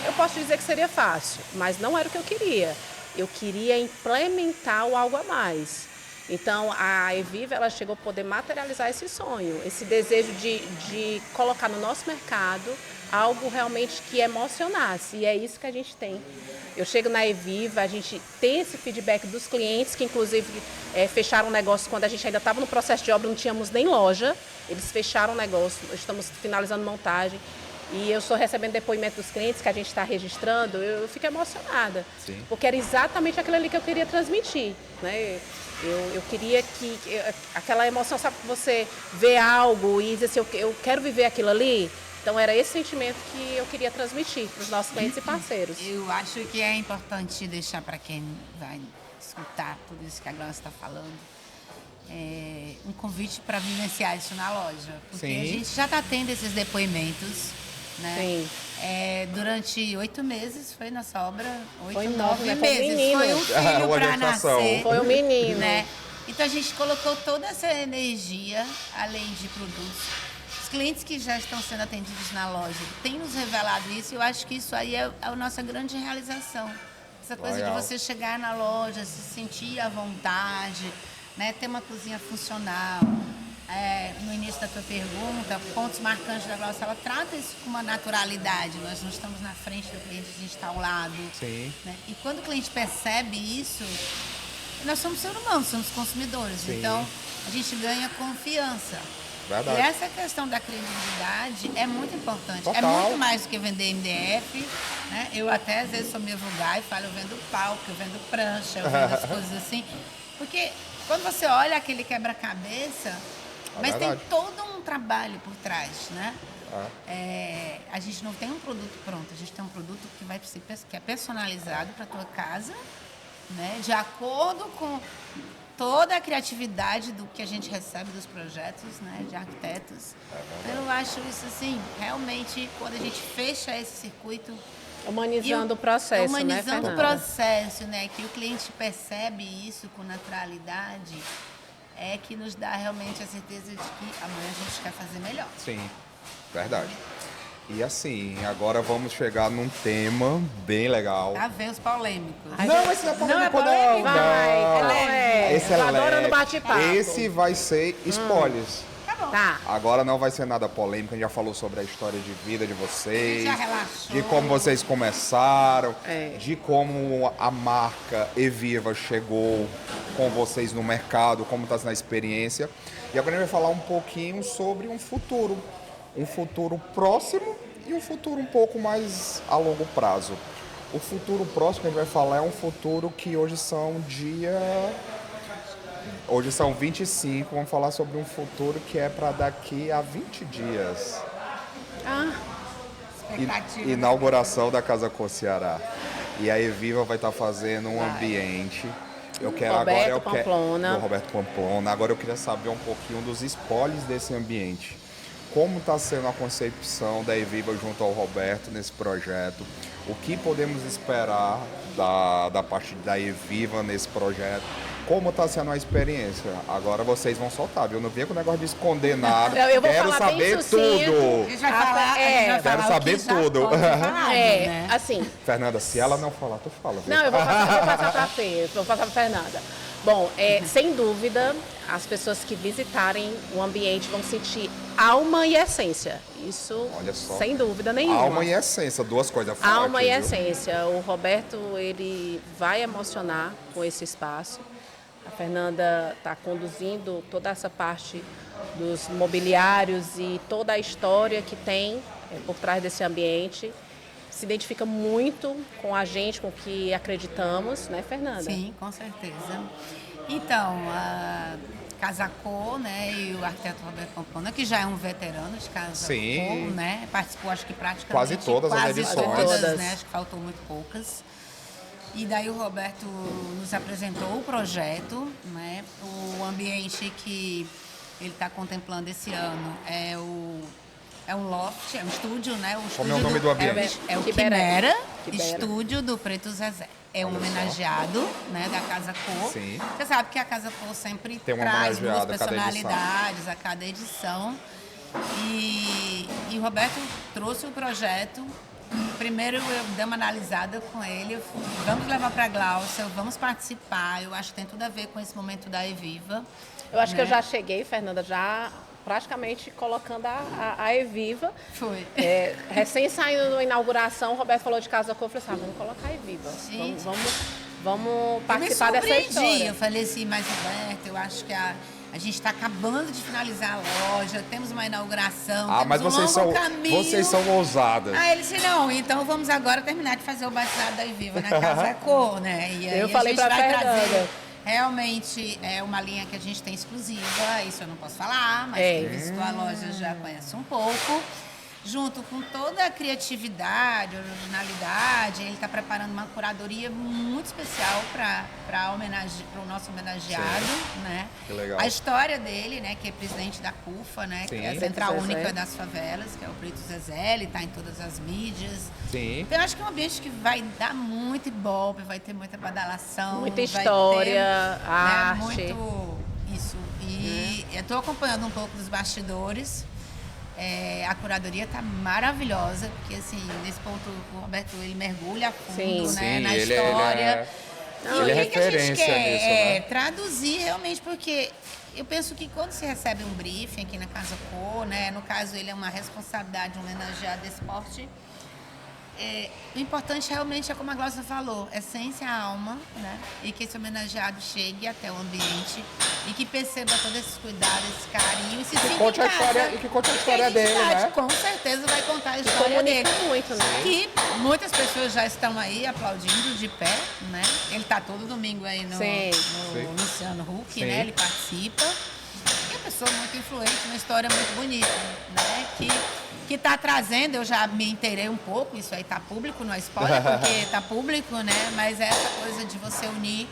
eu posso dizer que seria fácil, mas não era o que eu queria. Eu queria implementar o algo a mais. Então, a Eviva, ela chegou a poder materializar esse sonho, esse desejo de colocar no nosso mercado algo realmente que emocionasse. E é isso que a gente tem. Eu chego na Eviva, a gente tem esse feedback dos clientes, que inclusive fecharam o negócio quando a gente ainda estava no processo de obra, não tínhamos nem loja. Eles fecharam o negócio, estamos finalizando montagem. E eu estou recebendo depoimento dos clientes que a gente está registrando, eu fico emocionada. Sim. Porque era exatamente aquilo ali que eu queria transmitir, né? Eu queria que aquela emoção, sabe, que você vê algo e diz assim, eu quero viver aquilo ali. Então era esse sentimento que eu queria transmitir para os nossos clientes e parceiros. Eu acho que é importante deixar para quem vai escutar tudo isso que a Glaucia está falando, um convite para vivenciar isso na loja. Porque Sim. a gente já está tendo esses depoimentos, né? Sim. Durante 8 meses foi nossa obra, 8, Foi 9 né? Foi um meses. menino. Foi um filho Uma para gestação. nascer. Foi um menino. Né? Então a gente colocou toda essa energia, além de produtos. Os clientes que já estão sendo atendidos na loja têm nos revelado isso, e eu acho que isso aí é a nossa grande realização. Essa coisa Legal. de você chegar na loja, se sentir à vontade, né? Ter uma cozinha funcional. No início da tua pergunta, pontos marcantes da Glaucia, ela trata isso com uma naturalidade. Nós não estamos na frente do cliente, a gente está ao lado. Sim. Né? E quando o cliente percebe isso, nós somos seres humanos, somos consumidores. Sim. Então, a gente ganha confiança. Verdade. E essa questão da credibilidade é muito importante. Total. É muito mais do que vender MDF. Né? Eu até, às vezes, sou meio vulgar e falo, eu vendo palco, eu vendo prancha, eu vendo as coisas assim. Porque quando você olha aquele quebra-cabeça, mas tem verdade. todo um trabalho por trás, né? A gente não tem um produto pronto, a gente tem um produto que é personalizado para a tua casa, né? De acordo com toda a criatividade do que a gente recebe dos projetos, né? De arquitetos. Então, eu acho isso assim, realmente, quando a gente fecha esse circuito... Humanizando o processo, Humanizando né, o processo, né? Que o cliente percebe isso com naturalidade, é que nos dá realmente a certeza de que amanhã a gente quer fazer melhor. Sim, verdade. E assim, agora vamos chegar num tema bem legal. Tá vendo os polêmicos? Não, esse não é polêmico, Não é polêmico? Vai, leve. Esse é eu adoro leve. no bate-papo. Esse vai ser spoilers. Tá bom. Tá. Agora não vai ser nada polêmico, a gente já falou sobre a história de vida de vocês, Já relaxou. de como vocês começaram, É. de como a marca Eviva chegou com vocês no mercado, como está sendo a experiência. E agora a gente vai falar um pouquinho sobre um futuro próximo e um futuro um pouco mais a longo prazo. O futuro próximo que a gente vai falar é um futuro que hoje são 25, vamos falar sobre um futuro que é para daqui a 20 dias. Expectativa. Inauguração da Casa Cor Ceará. E a Eviva vai estar fazendo um ambiente. Eu quero Roberto Pamplona. do Roberto Pamplona. Agora eu queria saber um pouquinho dos spoilers desse ambiente. Como está sendo a concepção da Eviva junto ao Roberto nesse projeto? O que podemos esperar da parte da Eviva nesse projeto? Como está sendo a experiência? Agora vocês vão soltar, viu? Não venha com o negócio de esconder nada. Não, eu vou Quero falar bem saber sucinto. A tudo. gente vai falar, a gente vai Quero falar saber o que já tudo. pode ser falado, né? Assim, Fernanda, se ela não falar, tu fala. Viu? não, eu vou passar para a Fê, vou passar para a Fernanda. Bom, sem dúvida, as pessoas que visitarem o ambiente vão sentir alma e essência. Isso, Olha só. sem dúvida nenhuma. Alma e essência, duas coisas fortes. Alma e viu? essência. O Roberto, ele vai emocionar com esse espaço. A Fernanda está conduzindo toda essa parte dos mobiliários e toda a história que tem por trás desse ambiente. Se identifica muito com a gente, com o que acreditamos, né, Fernanda? Sim, com certeza. Então, a Casa Cor, né, e o arquiteto Roberto Pamplona, que já é um veterano de Casa Sim. Cor, né, participou acho que praticamente Quase todas as edições. todas, Todas. né, acho que faltou muito poucas. E daí o Roberto nos apresentou o projeto, né? O ambiente que ele está contemplando esse ano é um loft, é um estúdio, né? Como é o nome do ambiente? É o Quimera, estúdio do Preto Zezé. É um homenageado, né, da Casa Cor. Sim. Você sabe que a Casa Cor sempre Tem um traz duas homenageado a cada personalidades a cada edição. E o Roberto trouxe o projeto. Primeiro eu dei uma analisada com ele, vamos levar para a Glaucia, vamos participar. Eu acho que tem tudo a ver com esse momento da Eviva. Eu acho que eu né? já cheguei, Fernanda, já praticamente colocando a Eviva. Foi. Recém saindo da inauguração, o Roberto falou de Casa Cor, eu falei assim, vamos colocar a Eviva. Gente. Vamos participar Eu me dessa surpreendi. história. Eu falei assim, mas Roberto, eu acho que a gente está acabando de finalizar a loja, temos uma inauguração, Mas temos um longo caminho. vocês são ousadas. Aí ele disse, não, então vamos agora terminar de fazer o batizado da Eviva na Casa Cor, né? E aí Eu falei a gente pra vai Fernanda. trazer. Realmente é uma linha que a gente tem exclusiva, isso eu não posso falar, mas quem visitou a loja já conhece um pouco. Junto com toda a criatividade, originalidade, ele está preparando uma curadoria muito especial para o nosso homenageado, né? Que legal. A história dele, né, que é presidente da CUFA, né, que é a Sim. Central Preto Zezé. Única das Favelas, que é o Preto Zezé, ele está em todas as mídias. Sim. Então, eu acho que é um ambiente que vai dar muito ibope, vai ter muita badalação. Muita vai história, ter, arte. Muito isso. E eu estou acompanhando um pouco dos bastidores. A curadoria está maravilhosa, porque assim, nesse ponto o Roberto ele mergulha a fundo, Sim. né, Sim, na ele história. ele é E o que a gente referência quer? nisso, né? Traduzir realmente, porque eu penso que quando se recebe um briefing aqui na Casa Cor, né, no caso ele é uma responsabilidade de homenagear desse porte, o importante realmente é como a Glaucia falou, essência, alma, né? E que esse homenageado chegue até o ambiente e que perceba todos esses cuidados, esse carinho e se sinta conte a em casa. história- e que conte a Porque história dele, identidade, né? Com certeza vai contar a história dele. Comunica muito, né? Que muitas pessoas já estão aí aplaudindo de pé, né? Ele tá todo domingo aí no Sim. Sim. Luciano Huck, Sim. né? Ele participa. E é uma pessoa muito influente, uma história muito bonita, né? Que está trazendo, eu já me inteirei um pouco, isso aí está público, não é spoiler, porque está público, né? Mas é essa coisa de você unir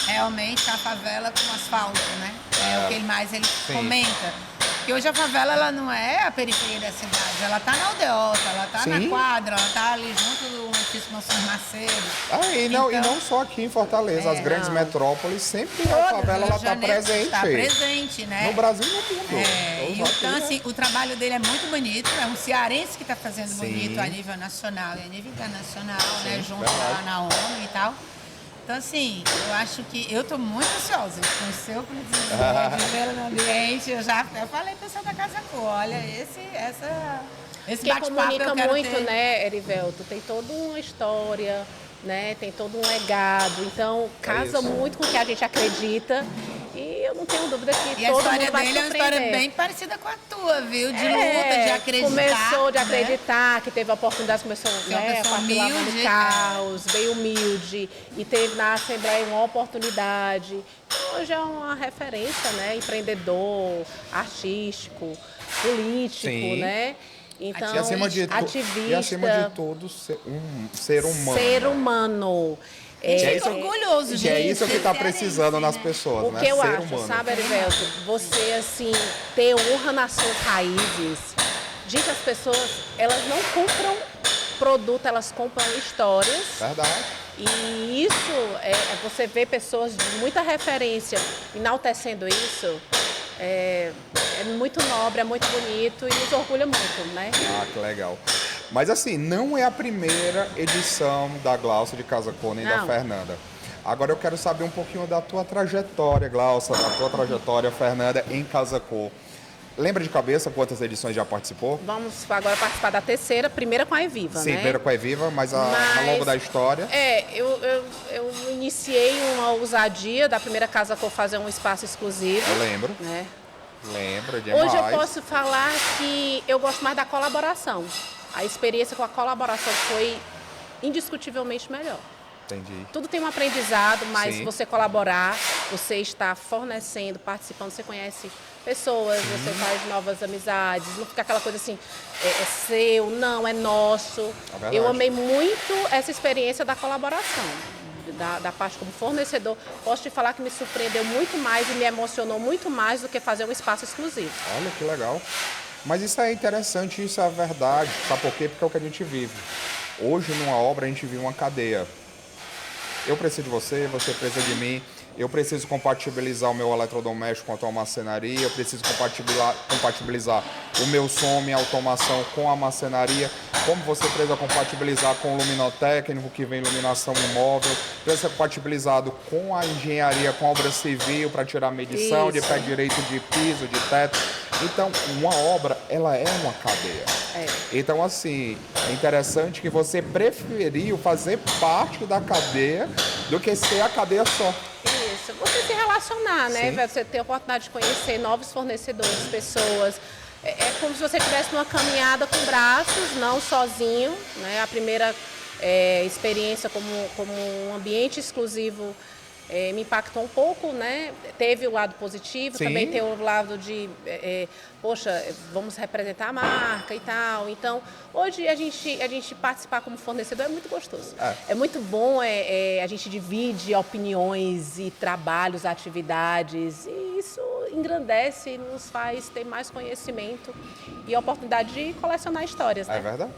realmente a favela com o asfalto, né? É o que ele comenta. Porque hoje a favela, ela não é a periferia da cidade, ela está na aldeota, ela está na Sim. quadra, ela está ali junto do edifício Monsenhor Macedo. E não só aqui em Fortaleza, as grandes não. metrópoles, sempre a Todas, favela Rio ela de está Janeiro presente. Está presente, né? No Brasil e no mundo. E então, assim, o trabalho dele é muito bonito. É um cearense que está fazendo Sim. bonito a nível nacional e a nível internacional, né? Junto verdade. lá na ONU e tal. Então, assim, eu acho que eu estou muito ansiosa de conhecer o Preto de vê-lo no ambiente. Eu falei para o pessoal da Casa Cor, olha, esse Porque bate-papo comunica eu quero muito, ter. né, Erivelto? Tem toda uma história, né? Tem todo um legado. Então, casa isso. muito com o que a gente acredita. E eu não tenho dúvida que E a todo história mundo vai dele é uma história surpreender. bem parecida com a tua, viu? De luta, de acreditar. Começou de né? acreditar, que teve a oportunidade, começou uma né, pessoa com lavando humilde, carros, bem humilde, e teve na Assembleia uma oportunidade. Então, hoje é uma referência, né? Empreendedor, artístico, político, Sim. né? Então, E acima de ativista, tudo, um ser humano. ser humano. Fico orgulhoso, Que gente. é isso que está Cearense, precisando nas né? pessoas, O né? que eu ser acho, humano. sabe, Erivelto? Você, assim, ter honra nas suas raízes. Gente, as pessoas, elas não compram produto, elas compram histórias. Verdade. E isso, você vê pessoas de muita referência enaltecendo isso, é muito nobre, é muito bonito e nos orgulha muito, né? Que legal. Mas assim, não é a primeira edição da Glaucia de Casa Cor nem da Não. Fernanda. Agora eu quero saber um pouquinho da tua trajetória, Glaucia, da tua trajetória, Fernanda, em Casa Cor. Lembra de cabeça quantas edições já participou? Vamos agora participar da terceira, primeira com a Eviva, Sim, né? primeiro com a Eviva, mas ao longo da história. Eu iniciei uma ousadia da primeira Casa Cor fazer um espaço exclusivo. Eu lembro, Né? lembro demais. Hoje eu posso falar que eu gosto mais da colaboração. A experiência com a colaboração foi indiscutivelmente melhor. Entendi. Tudo tem um aprendizado, mas Sim. você colaborar, você está fornecendo, participando, você conhece pessoas, você faz novas amizades, não fica aquela coisa assim, é seu, não, é nosso. É verdade. Eu amei muito essa experiência da colaboração. da parte como fornecedor, posso te falar que me surpreendeu muito mais e me emocionou muito mais do que fazer um espaço exclusivo. Olha que legal. Mas isso é interessante, isso é verdade. Sabe por quê? Porque é o que a gente vive. Hoje, numa obra, a gente vive uma cadeia. Eu preciso de você, você precisa de mim. Eu preciso compatibilizar o meu eletrodoméstico com a tua marcenaria. Eu preciso compatibilizar o meu som, minha automação com a marcenaria. Como você precisa compatibilizar com o luminotécnico, que vem iluminação imóvel. Precisa ser compatibilizado com a engenharia, com a obra civil, para tirar medição de pé direito de piso, de teto. Então, uma obra, ela é uma cadeia. Então, assim, é interessante que você preferiu fazer parte da cadeia do que ser a cadeia só. Isso, você se relacionar, né? Sim. Você ter a oportunidade de conhecer novos fornecedores, pessoas. É como se você estivesse numa caminhada com braços, não sozinho, né? A primeira experiência como um ambiente exclusivo me impactou um pouco, né? Teve o lado positivo, Sim. também tem o lado de, poxa, vamos representar a marca e tal. Então, hoje a gente participar como fornecedor é muito gostoso. É muito bom, a gente divide opiniões e trabalhos, atividades, e isso engrandece e nos faz ter mais conhecimento e a oportunidade de colecionar histórias, né? É verdade.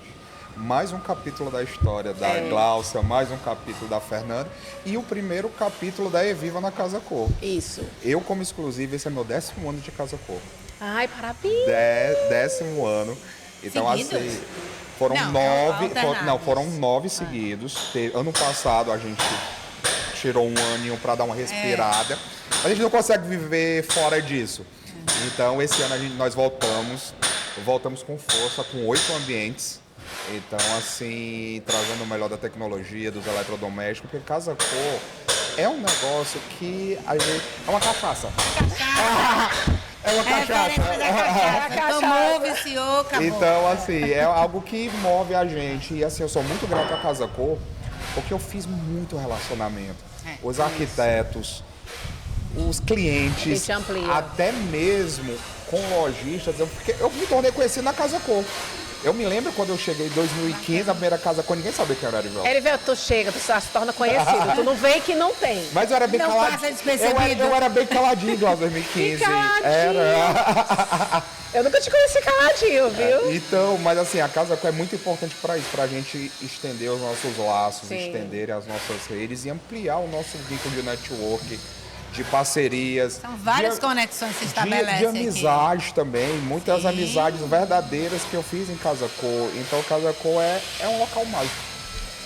Mais um capítulo da história da Gláucia, mais um capítulo da Fernanda e o primeiro capítulo da Eviva na Casa Cor. Isso. Eu, como exclusivo, esse é meu 10º ano de Casa Cor. Ai, parabéns! 10º ano. Então, Seguidos? assim, foram Não, 9. alternados. Foram 9 seguidos. Ano passado a gente tirou um aninho para dar uma respirada. Mas a gente não consegue viver fora disso. Então, esse ano nós voltamos com força, com 8 ambientes. Então, assim, trazendo o melhor da tecnologia, dos eletrodomésticos, porque Casa Cor é um negócio que a gente... É uma cachaça. É uma cachaça. Tomou, viciou, acabou. Então, assim, é algo que move a gente. E, assim, eu sou muito grato à Casa Cor, porque eu fiz muito relacionamento. Os arquitetos, os clientes, até mesmo com lojistas. Porque eu me tornei conhecido na Casa Cor. Eu me lembro quando eu cheguei em 2015, na primeira Casa Cor, ninguém sabia quem era Erivelto. Erivelto, tu chega, tu se torna conhecido. Tu não vem que não tem. Mas eu era bem Não caladinho. passa despercebido. Eu era bem caladinho lá em 2015. Que caladinho. Era. Eu nunca te conheci caladinho, viu? Então, mas assim, a Casa Cor é muito importante para isso, para a gente estender os nossos laços, Sim. estender as nossas redes e ampliar o nosso vínculo de network, de parcerias. São várias conexões que se estabelecem de amizade também, muitas Sim. amizades verdadeiras que eu fiz em Casa Cor. Então, Casa Cor é um local mágico.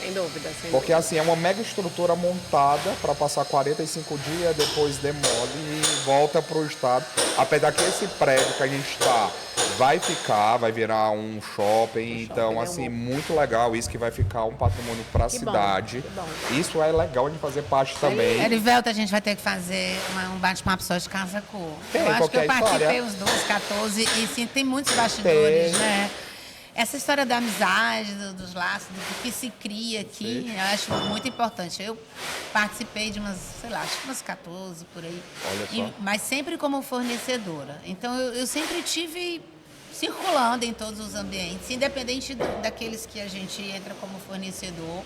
Sem dúvida, sem Porque dúvida. assim, é uma mega estrutura montada para passar 45 dias, depois demole e volta para o estado. Apesar que esse prédio que a gente está vai virar um shopping. Então, assim, muito legal isso, que vai ficar um patrimônio para a cidade. que bom. Isso é legal de fazer parte também. Erivelto, a gente vai ter que fazer um bate-papo só de Casa Cor. Tem, Eu acho que eu qualquer participei história. uns 12, 14, e sim, tem muitos bastidores, Tem. né? Essa história da amizade, dos laços, do que se cria aqui, eu acho muito importante. Eu participei de umas, sei lá, acho que umas 14 por aí. Olha só. Mas sempre como fornecedora. Então eu sempre tive circulando em todos os ambientes, independente daqueles que a gente entra como fornecedor,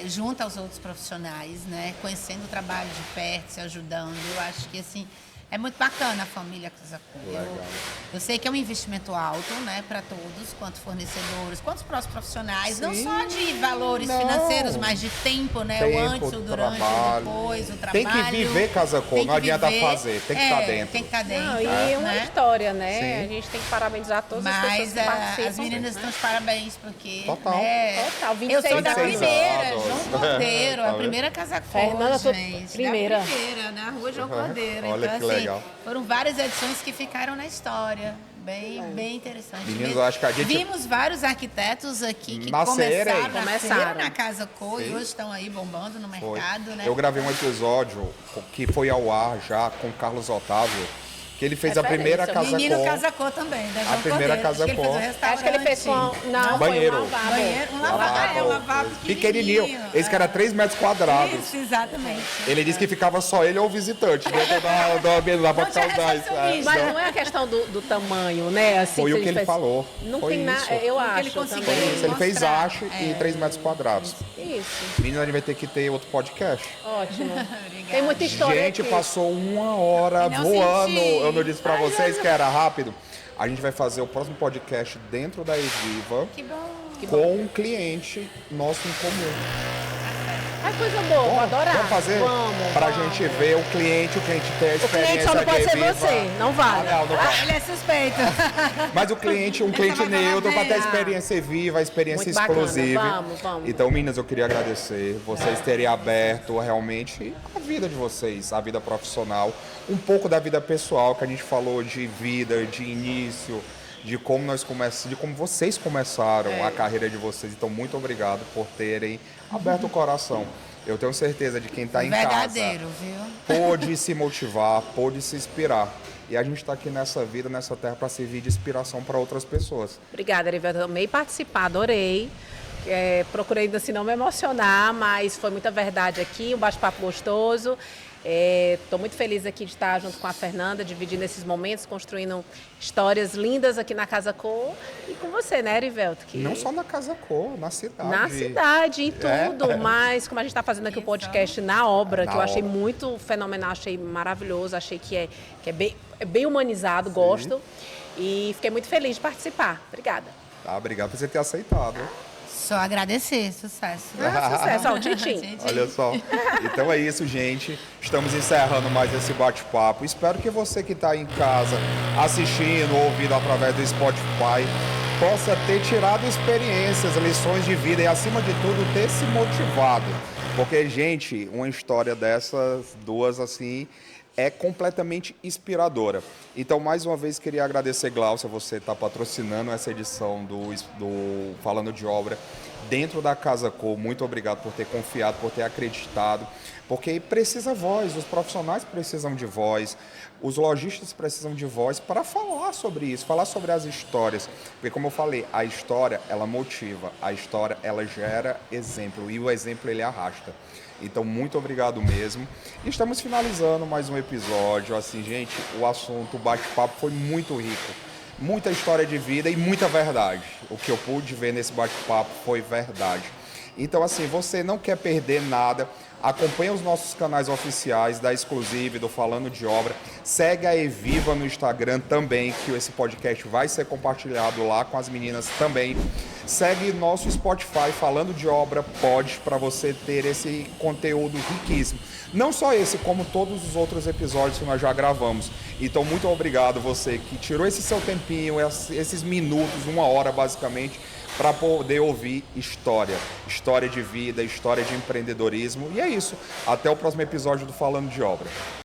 junto aos outros profissionais, né? Conhecendo o trabalho de perto, se ajudando. Eu acho que assim é muito bacana a família Casa Cor. Eu sei que é um investimento alto, né, para todos, quanto fornecedores, quanto para os profissionais, Sim. não só de valores Não. financeiros, mas de tempo, né? Tempo, o antes, o durante, trabalho. o depois, o Tem trabalho. que viver Casa Cor, Tem não que adianta viver. fazer, tem que estar dentro. Tem que estar dentro. Não, e uma né? história, né? Sim. A gente tem que parabenizar todas as pessoas Mas que participam. as meninas estão de parabéns, porque. Total. Né, Total, eu sou da 26 primeira, anos. João Cordeiro, Tá a vendo? primeira Casa Cor, Fernanda, tu- gente. primeira. Da primeira, na rua João Cordeiro. Olha Então, que assim, legal. foram várias edições que ficaram na história. Bem interessante. Meninos, mesmo. eu acho que a gente- Vimos vários arquitetos aqui que Nasceram aí. começaram na Casa Cor Sim. e hoje estão aí bombando no Foi. mercado, né? Eu gravei um episódio que foi ao ar já com Carlos Otávio Que ele fez a primeira Referência. casa Menino com casacô também, da João primeira Cordeiro. casa Acho que ele fez com. um restaurante. Acho que ele fez com... Não, Banheiro. foi um lavabo. Banheiro, um lavabo Pequenininho. Esse que era 3 metros quadrados. Isso, exatamente. Ele disse que ficava só ele ou o visitante dentro da pra Não tinha causar isso. recepcionista. Mas não é a questão do tamanho, né? Assim, Foi que o que ele falou. Não Foi tem nada, isso. eu que acho ele conseguiu. também. Isso, ele fez mostrar. haste e 3 metros quadrados. Isso, Menina, a gente vai ter que ter outro podcast. ótimo. Obrigada. Tem muita história Gente, aqui. passou 1 hora Eu não voando. senti. Eu não disse pra vocês que era rápido. A gente vai fazer o próximo podcast dentro da Eviva Que bom. com um cliente nosso em comum. Ai, coisa boa, vou adorar. Vamos fazer? Vamos. Pra gente ver o cliente ter a O experiência cliente só não pode de ser Eviva. você, não vale. Ah, não vale. Ele é suspeito. Mas o cliente, um cliente vai falar neutro, pra ter a bem. experiência viva, a experiência Muito bacana. exclusiva. Vamos. Então, meninas, eu queria agradecer vocês terem aberto realmente a vida de vocês, a vida profissional, um pouco da vida pessoal, que a gente falou de vida, de início, de como nós começamos, de como vocês começaram a carreira de vocês. Então, muito obrigado por terem aberto o coração. Eu tenho certeza de quem está em casa Verdadeiro, viu? pôde se motivar, pôde se inspirar. E a gente está aqui nessa vida, nessa terra, para servir de inspiração para outras pessoas. Obrigada, Erivelto. Amei participar, adorei. Procurei ainda assim não me emocionar, mas foi muita verdade aqui, um bate-papo gostoso. Estou muito feliz aqui de estar junto com a Fernanda, dividindo esses momentos, construindo histórias lindas aqui na Casa Cor e com você, né, Erivelto? Que... Não só na Casa Cor, na cidade. Na cidade, em tudo, É. mas como a gente está fazendo aqui o podcast na obra, Na que eu achei obra. muito fenomenal, achei maravilhoso, achei que é bem humanizado, gosto. E fiquei muito feliz de participar. Obrigada. Tá, obrigado por você ter aceitado. Só agradecer, sucesso. Sucesso, ó, o Titim. Olha só. Então é isso, gente. Estamos encerrando mais esse bate-papo. Espero que você que está em casa assistindo, ouvindo através do Spotify, possa ter tirado experiências, lições de vida e, acima de tudo, ter se motivado. Porque, gente, uma história dessas duas, assim, é completamente inspiradora. Então, mais uma vez, queria agradecer, Glaucia, você está patrocinando essa edição do Falando de Obra dentro da Casa Cor. Muito obrigado por ter confiado, por ter acreditado, porque precisa voz, os profissionais precisam de voz, os lojistas precisam de voz para falar sobre isso, falar sobre as histórias. Porque, como eu falei, a história, ela motiva, a história, ela gera exemplo, e o exemplo, ele arrasta. Então, muito obrigado mesmo. E estamos finalizando mais um episódio. Assim, gente, o assunto, o bate-papo foi muito rico. Muita história de vida e muita verdade. O que eu pude ver nesse bate-papo foi verdade. Então, assim, você não quer perder nada, acompanha os nossos canais oficiais da Exclusive, do Falando de Obra. Segue a Eviva no Instagram também, que esse podcast vai ser compartilhado lá com as meninas também. Segue nosso Spotify, Falando de Obra Pod, para você ter esse conteúdo riquíssimo. Não só esse, como todos os outros episódios que nós já gravamos. Então, muito obrigado você que tirou esse seu tempinho, esses minutos, 1 hora basicamente, para poder ouvir história de vida, história de empreendedorismo. E é isso. Até o próximo episódio do Falando de Obra.